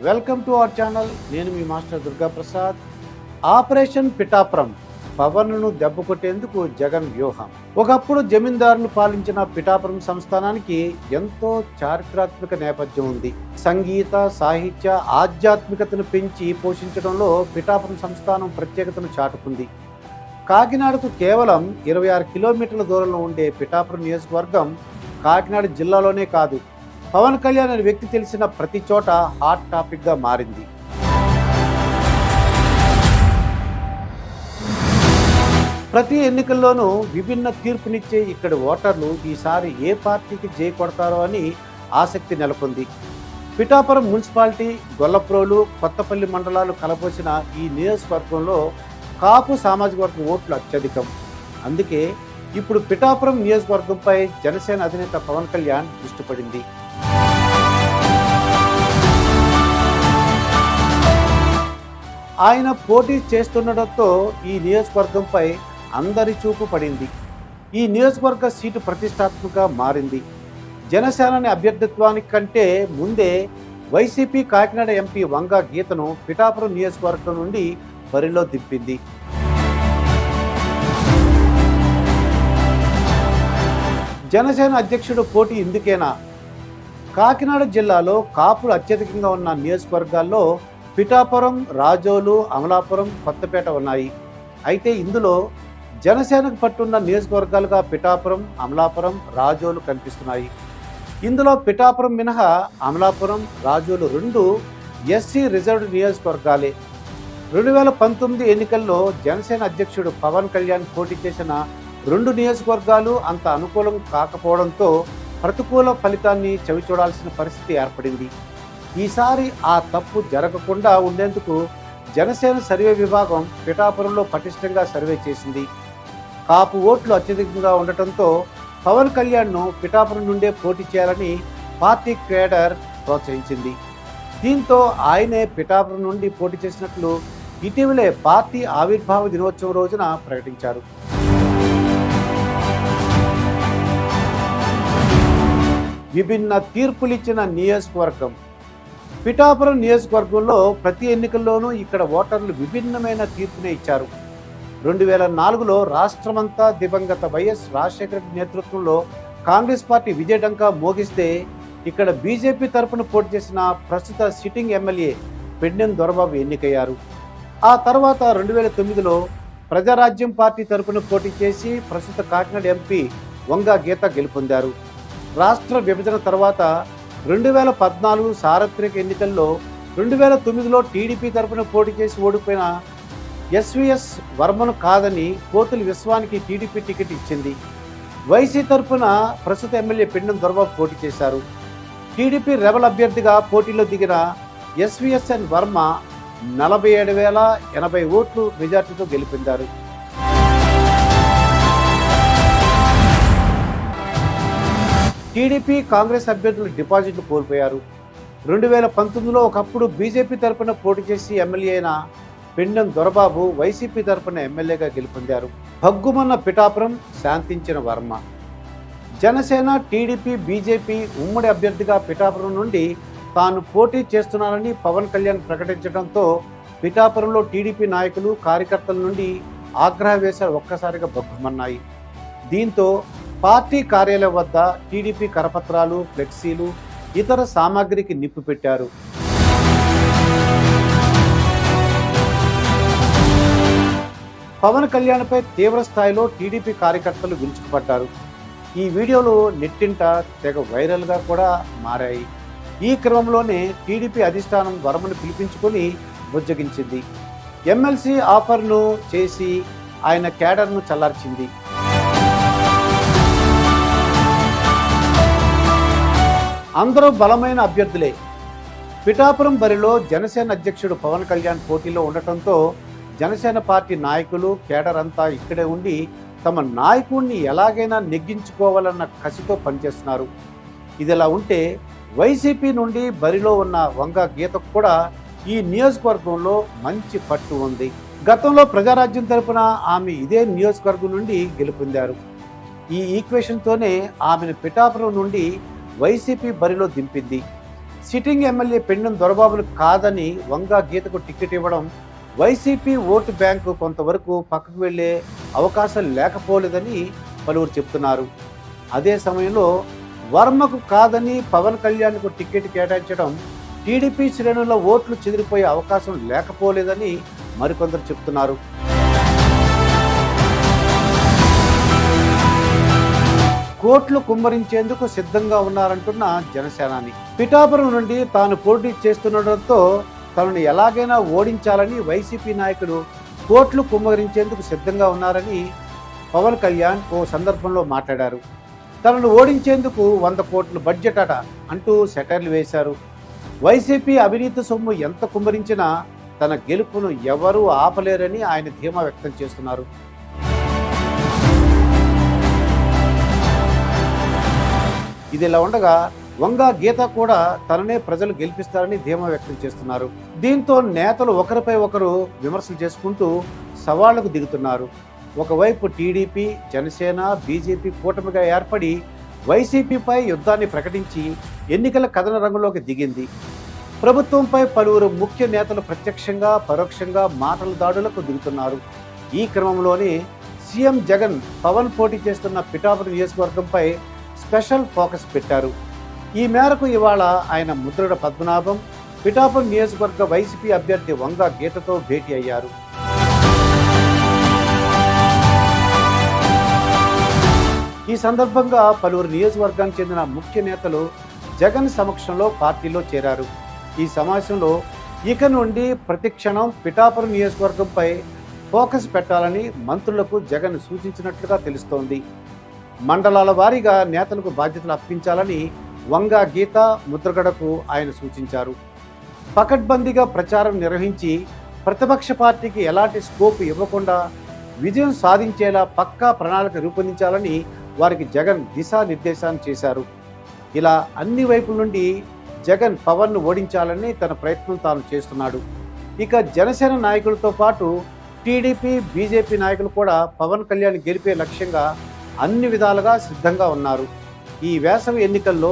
Welcome to our channel. నేను మీ master Durga Prasad. Operation Pithapuram, పవన్ను దెబ్బ కొట్టేందుకు జగన్ వ్యూహం. ఒకప్పుడు జమీందారులు పాలించిన పిఠాపురం సంస్థానానికి ఎంతో చారిత్రాత్మక నేపథ్యం ఉంది. సంగీత, సాహిత్య, ఆధ్యాత్మికతను పెంచి పోషించడంలో పిఠాపురం సంస్థానం ప్రత్యేకతను చాటుకుంది. కాకినాడకు కేవలం 26 కిలోమీటర్ల దూరంలో ఉండే పిఠాపురం నియోజకవర్గం కాకినాడ జిల్లాలోనే కాదు, పవన్ కళ్యాణ్ అనే వ్యక్తి తెలిసిన ప్రతి చోట హాట్ టాపిక్గా మారింది. ప్రతి ఎన్నికల్లోనూ విభిన్న తీర్పునిచ్చే ఇక్కడి ఓటర్లు ఈసారి ఏ పార్టీకి జై కొడతారో అని ఆసక్తి నెలకొంది. పిఠాపురం మున్సిపాలిటీ, గొల్లప్రోలు, కొత్తపల్లి మండలాలు కలబోసిన ఈ నియోజకవర్గంలో కాపు సామాజిక వర్గం ఓట్లు అత్యధికం. అందుకే ఇప్పుడు పిఠాపురం నియోజకవర్గంపై జనసేన అధినేత పవన్ కళ్యాణ్ దృష్టి పడింది. ఆయన పోటీ చేస్తుండటంతో ఈ నియోజకవర్గంపై అందరి చూపు పడింది. ఈ నియోజకవర్గ సీటు ప్రతిష్టాత్మకంగా మారింది. జనసేన అభ్యర్థిత్వానికి కంటే ముందే వైసీపీ కాకినాడ ఎంపీ వంగ గీతను పిఠాపురం నియోజకవర్గం నుండి బరిలో దింపింది. జనసేన అధ్యక్షుడు పోటీ ఇందుకేనా? కాకినాడ జిల్లాలో కాపులు అత్యధికంగా ఉన్న నియోజకవర్గాల్లో పిఠాపురం, రాజోలు, అమలాపురం, కొత్తపేట ఉన్నాయి. అయితే ఇందులో జనసేనకు పట్టున్న నియోజకవర్గాలుగా పిఠాపురం, అమలాపురం, రాజోలు కనిపిస్తున్నాయి. ఇందులో పిఠాపురం మినహా అమలాపురం, రాజోలు రెండు ఎస్సీ రిజర్వ్డ్ నియోజకవర్గాలే. 2019 ఎన్నికల్లో జనసేన అధ్యక్షుడు పవన్ కళ్యాణ్ పోటీ చేసిన 2 నియోజకవర్గాలు అంత అనుకూలం కాకపోవడంతో ప్రతికూల ఫలితాన్ని చవిచూడాల్సిన పరిస్థితి ఏర్పడింది. ఈసారి ఆ తప్పు జరగకుండా ఉండేందుకు జనసేన సర్వే విభాగం పిఠాపురంలో పటిష్టంగా సర్వే చేసింది. కాపు ఓట్లు అత్యధికంగా ఉండటంతో పవన్ కళ్యాణ్ను పిఠాపురం నుండే పోటీ చేయాలని పార్టీ కేడర్ ప్రోత్సహించింది. దీంతో ఆయనే పిఠాపురం నుండి పోటీ చేసినట్లు ఇటీవలే పార్టీ ఆవిర్భావ దినోత్సవం రోజున ప్రకటించారు. విభిన్న తీర్పులిచ్చిన నియోజకవర్గం పిఠాపురం నియోజకవర్గంలో ప్రతి ఎన్నికల్లోనూ ఇక్కడ ఓటర్లు విభిన్నమైన తీర్పునే ఇచ్చారు. 2004లో రాష్ట్రమంతా దివంగత వైఎస్ రాజశేఖర రెడ్డి నేతృత్వంలో కాంగ్రెస్ పార్టీ విజయడంకా మోగిస్తే ఇక్కడ బీజేపీ తరపున పోటీ చేసిన ప్రస్తుత సిట్టింగ్ ఎమ్మెల్యే పెండెం దొరబాబు ఎన్నికయ్యారు. ఆ తర్వాత 2009లో ప్రజారాజ్యం పార్టీ తరపున పోటీ చేసి ప్రస్తుత కాకినాడ ఎంపీ వంగ గీత గెలుపొందారు. రాష్ట్ర విభజన తర్వాత 2014 సార్వత్రిక ఎన్నికల్లో 2009లో టీడీపీ తరపున పోటీ చేసి ఓడిపోయిన ఎస్వీఎస్ వర్మను కాదని కోతుల విశ్వానికి టీడీపీ టికెట్ ఇచ్చింది. వైసీ తరపున ప్రస్తుత ఎమ్మెల్యే పెండెం దొరబాబు పోటీ చేశారు. టీడీపీ రెబల్ అభ్యర్థిగా పోటీలో దిగిన ఎస్వీఎస్ఎన్ వర్మ 47,080 ఓట్లు మెజార్టీతో గెలుపొందారు. టీడీపీ, కాంగ్రెస్ అభ్యర్థులు డిపాజిట్లు కోల్పోయారు. 2019లో ఒకప్పుడు బీజేపీ తరపున పోటీ చేసి ఎమ్మెల్యే అయిన పెండెం దొరబాబు వైసీపీ తరపున ఎమ్మెల్యేగా గెలుపొందారు. భగ్గుమన్న పిఠాపురం, శాంతించిన వర్మ. జనసేన, టీడీపీ, బీజేపీ ఉమ్మడి అభ్యర్థిగా పిఠాపురం నుండి తాను పోటీ చేస్తున్నానని పవన్ కళ్యాణ్ ప్రకటించడంతో పిఠాపురంలో టీడీపీ నాయకులు, కార్యకర్తల నుండి ఆగ్రహవేశాలు ఒక్కసారిగా భగ్గుమన్నాయి. దీంతో పార్టీ కార్యాలయం వద్ద టీడీపీ కరపత్రాలు, ఫ్లెక్సీలు, ఇతర సామాగ్రికి నిప్పు పెట్టారు. పవన్ కళ్యాణ్పై తీవ్ర స్థాయిలో టీడీపీ కార్యకర్తలు విరుచుకుపడ్డారు. ఈ వీడియోలు నెట్టింట తెగ వైరల్గా కూడా మారాయి. ఈ క్రమంలోనే టీడీపీ అధిష్టానం వర్మను పిలిపించుకొని బుజ్జగించింది. ఎమ్మెల్సీ ఆఫర్ను చేసి ఆయన కేడర్ను చల్లార్చింది. అందరూ బలమైన అభ్యర్థులే. పిఠాపురం బరిలో జనసేన అధ్యక్షుడు పవన్ కళ్యాణ్ పోటీలో ఉండటంతో జనసేన పార్టీ నాయకులు, కేడర్ అంతా ఇక్కడే ఉండి తమ నాయకుడిని ఎలాగైనా నెగ్గించుకోవాలన్న కసితో పనిచేస్తున్నారు. ఇదిలా ఉంటే వైసీపీ నుండి బరిలో ఉన్న వంగ గీతకు కూడా ఈ నియోజకవర్గంలో మంచి పట్టు ఉంది. గతంలో ప్రజారాజ్యం తరపున ఆమె ఇదే నియోజకవర్గం నుండి గెలుపొందారు. ఈ ఈక్వేషన్తోనే ఆమెను పిఠాపురం నుండి వైసీపీ బరిలో దింపింది. సిట్టింగ్ ఎమ్మెల్యే పెండెం దొరబాబును కాదని వంగా గీతకు టికెట్ ఇవ్వడం వైసీపీ ఓటు బ్యాంకు కొంతవరకు పక్కకు వెళ్లే అవకాశం లేకపోలేదని పలువురు చెప్తున్నారు. అదే సమయంలో వర్మకు కాదని పవన్ కళ్యాణ్కు టికెట్ కేటాయించడం టీడీపీ శ్రేణుల ఓట్లు చెదిరిపోయే అవకాశం లేకపోలేదని మరికొందరు చెప్తున్నారు. కోట్లు కుమ్మరించేందుకు సిద్ధంగా ఉన్నారంటున్న జనసేనాని. పిఠాపురం నుండి తాను పోటీ చేస్తుండటంతో తనను ఎలాగైనా ఓడించాలని వైసీపీ నాయకులు కోట్లు కుమ్మరించేందుకు సిద్ధంగా ఉన్నారని పవన్ కళ్యాణ్ ఓ సందర్భంలో మాట్లాడారు. తనను ఓడించేందుకు 100 కోట్ల బడ్జెట్ అట అంటూ సెటైర్లు వేశారు. వైసీపీ అవినీతి సొమ్ము ఎంత కుమ్మరించినా తన గెలుపును ఎవరూ ఆపలేరని ఆయన ధీమా వ్యక్తం చేస్తున్నారు. ఇదిలా ఉండగా వంగా గీత కూడా తననే ప్రజలు గెలిపిస్తారని ధీమా వ్యక్తం చేస్తున్నారు. దీంతో నేతలు ఒకరిపై ఒకరు విమర్శలు చేసుకుంటూ సవాళ్లకు దిగుతున్నారు. ఒకవైపు టీడీపీ, జనసేన, బీజేపీ కూటమిగా ఏర్పడి వైసీపీపై యుద్ధాన్ని ప్రకటించి ఎన్నికల కథన రంగంలోకి దిగింది. ప్రభుత్వంపై పలువురు ముఖ్య నేతలు ప్రత్యక్షంగా పరోక్షంగా మాటల దాడులకు దిగుతున్నారు. ఈ క్రమంలోనే సీఎం జగన్ పవన్ పోటీ చేస్తున్న పిఠాపురం నియోజకవర్గంపై స్పెషల్ ఫోకస్ పెట్టారు. ఈ మేరకు ఇవాళ ఆయన ముద్రగడ పద్మనాభం పిఠాపురం నియోజకవర్గ వైసీపీ అభ్యర్థి వంగా గీతతో భేటీ అయ్యారు. ఈ సందర్భంగా పలువురు నియోజకవర్గానికి చెందిన ముఖ్య నేతలు జగన్ సమక్షంలో పార్టీలో చేరారు. ఈ సమావేశంలో ఇక నుండి ప్రతిక్షణం పిఠాపురం నియోజకవర్గంపై ఫోకస్ పెట్టాలని మంత్రులకు జగన్ సూచించినట్లుగా తెలుస్తోంది. మండలాల వారీగా నేతలకు బాధ్యతలు అప్పగించాలని వంగా గీత, ముద్రగడకు ఆయన సూచించారు. పకడ్బందీగా ప్రచారం నిర్వహించి ప్రతిపక్ష పార్టీకి ఎలాంటి స్కోప్ ఇవ్వకుండా విజయం సాధించేలా పక్కా ప్రణాళిక రూపొందించాలని వారికి జగన్ దిశానిర్దేశాన్ని చేశారు. ఇలా అన్ని వైపుల నుండి జగన్ పవన్ను ఓడించాలని తన ప్రయత్నం తాను చేస్తున్నాడు. ఇక జనసేన నాయకులతో పాటు టీడీపీ, బీజేపీ నాయకులు కూడా పవన్ కళ్యాణ్ గెలిపే లక్ష్యంగా అన్ని విధాలుగా సిద్ధంగా ఉన్నారు. ఈ వేసవి ఎన్నికల్లో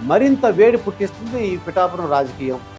మరింత వేడి పుట్టిస్తుంది ఈ పిఠాపురం రాజకీయం.